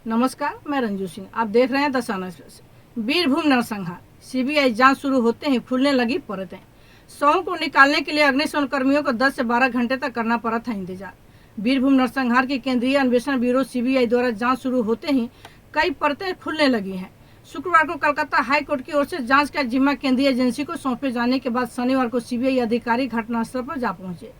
नमस्कार, मैं रंजू सिंह। आप देख रहे हैं दशाना एक्सप्रेस। बीरभूम नरसंहार, सीबीआई जांच शुरू होते ही खुलने लगी परतें। शवों को निकालने के लिए अग्निशमन कर्मियों को 10 से 12 घंटे तक करना पड़ा था इंतजार। बीरभूम नरसंहार की केंद्रीय अन्वेषण ब्यूरो सीबीआई द्वारा जांच शुरू होते ही कई परतें खुलने लगी हैं। शुक्रवार को कलकत्ता हाई कोर्ट की ओर से जांच का जिम्मा केंद्रीय एजेंसी को सौंपे जाने के बाद शनिवार को सीबीआई अधिकारी घटनास्थल पर जा पहुंचे।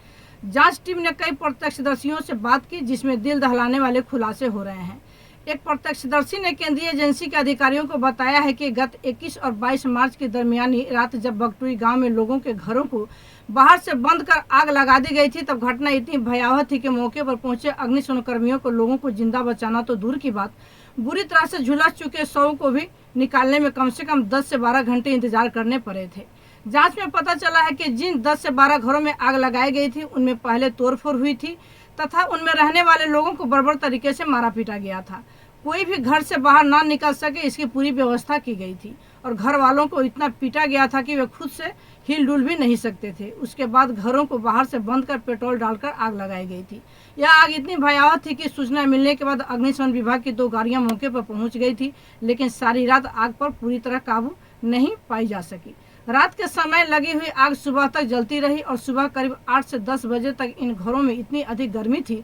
जांच टीम ने कई प्रत्यक्षदर्शियों से बात की, जिसमें दिल दहलाने वाले खुलासे हो रहे हैं। एक प्रत्यक्षदर्शी ने केंद्रीय एजेंसी के अधिकारियों को बताया है कि गत 21 और 22 मार्च के दरमियानी रात जब बगटुई गांव में लोगों के घरों को बाहर से बंद कर आग लगा दी गई थी, तब घटना इतनी भयावह थी कि मौके पर पहुंचे अग्निशमन कर्मियों को लोगों को जिंदा बचाना तो दूर की बात, बुरी तरह से झुलस चुके शवों को भी निकालने में कम से कम 10 से 12 घंटे इंतजार करने पड़े थे। जांच में पता चला है कि जिन 10 से 12 घरों में आग लगाई गई थी, उनमें पहले तोड़फोड़ हुई थी तथा उनमें रहने वाले लोगों को बर्बर तरीके से मारा पीटा गया था। कोई भी घर से बाहर ना निकल सके, इसकी पूरी व्यवस्था की गई थी और घर वालों को इतना पीटा गया था कि वे खुद से हिल डुल भी नहीं सकते थे। उसके बाद घरों को बाहर से बंद कर पेट्रोल डालकर आग लगाई गई थी। यह आग इतनी भयावह थी कि सूचना मिलने के बाद अग्निशमन विभाग की 2 गाड़ियां मौके पर पहुंच गई थी, लेकिन सारी रात आग पर पूरी तरह काबू नहीं पाई जा सकी। रात के समय लगी हुई आग सुबह तक जलती रही और सुबह करीब 8 से 10 बजे तक इन घरों में इतनी अधिक गर्मी थी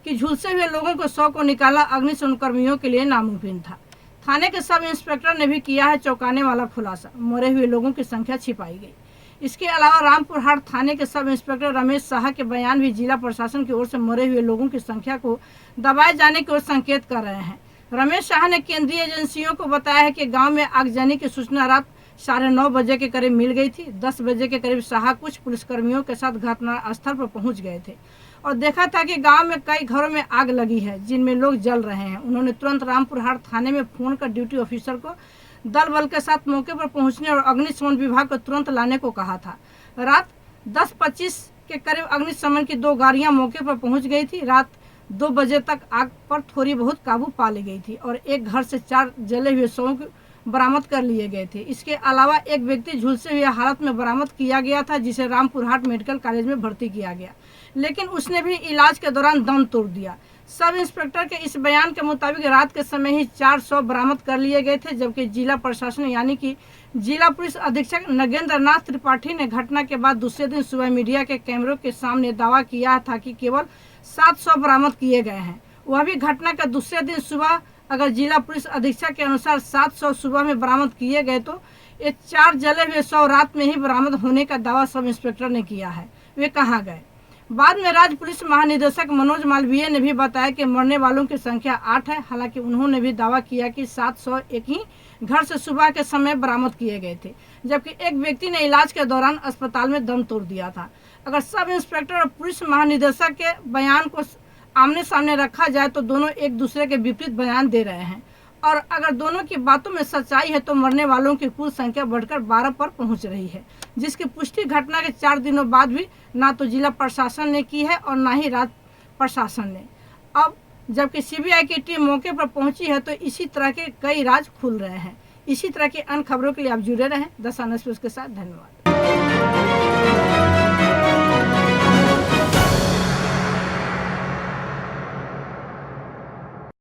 कि झुलसे हुए लोगों को शव को निकाला अग्निशमन कर्मियों के लिए नामुमकिन था। थाने के सब इंस्पेक्टर ने भी किया है चौंकाने वाला खुलासा, मरे हुए लोगों की संख्या छिपाई गई। इसके अलावा रामपुर हाट थाने के सब इंस्पेक्टर रमेश शाह के बयान भी जिला प्रशासन की ओर से मरे हुए लोगों की संख्या को दबाए जाने की ओर संकेत कर रहे हैं। रमेश शाह ने केंद्रीय एजेंसियों को बताया है कि गाँव में आगजनी की सूचना रात 9:30 बजे के करीब मिल गई थी। 10 बजे के करीब शाह कुछ पुलिसकर्मियों के साथ घटनास्थल पर पहुंच गए थे और देखा था कि गांव में कई घरों में आग लगी है, जिनमें लोग जल रहे हैं। उन्होंने तुरंत रामपुर हाट थाने में फोन कर ड्यूटी ऑफिसर को दल बल के साथ मौके पर पहुंचने और अग्निशमन विभाग को तुरंत लाने को कहा था। रात 10:25 के करीब अग्निशमन की 2 गाड़ियां मौके पर पहुंच गई थी। रात 2 बजे तक आग पर थोड़ी बहुत काबू पा ली गई थी और एक घर से 4 जले हुए शवों को बरामद कर लिए गए थे। इसके अलावा एक व्यक्ति झुलसे हुए हालत में बरामद किया गया था, जिसे रामपुर हाट मेडिकल कॉलेज में भर्ती किया गया, लेकिन उसने भी इलाज के दौरान दम तोड़ दिया। सब इंस्पेक्टर के इस बयान के मुताबिक रात के समय ही 4 शव बरामद कर लिए गए थे, जबकि जिला प्रशासन यानी कि जिला पुलिस अधीक्षक नगेंद्र नाथ त्रिपाठी ने घटना के बाद दूसरे दिन सुबह मीडिया के कैमरों के सामने दावा किया था कि केवल 7 शव बरामद किए गए हैं। वह भी घटना का दूसरे दिन सुबह। अगर जिला पुलिस अधीक्षक के अनुसार 7 शव सुबह में बरामद किए गए, तो ये 4 जले हुए शव रात में ही बरामद होने का दावा सब इंस्पेक्टर ने किया है। वे कहाँ गए? बाद में राज्य पुलिस महानिदेशक मनोज मालवीय ने भी बताया कि मरने वालों की संख्या 8 है। हालांकि उन्होंने भी दावा किया कि 7 शव एक ही घर से सुबह के समय बरामद किए गए थे, जबकि एक व्यक्ति ने इलाज के दौरान अस्पताल में दम तोड़ दिया था। अगर सब इंस्पेक्टर और पुलिस महानिदेशक के बयान को आमने सामने रखा जाए तो दोनों एक दूसरे के विपरीत बयान दे रहे हैं और अगर दोनों की बातों में सच्चाई है तो मरने वालों की कुल संख्या बढ़कर 12 पर पहुंच रही है, जिसकी पुष्टि घटना के 4 दिनों बाद भी ना तो जिला प्रशासन ने की है और ना ही राज्य प्रशासन ने। अब जबकि सीबीआई की टीम मौके पर पहुंची है तो इसी तरह के कई राज खुल रहे हैं। इसी तरह की अन्य खबरों के लिए आप जुड़े रहें दशाना एक्सप्रेस के साथ। धन्यवाद।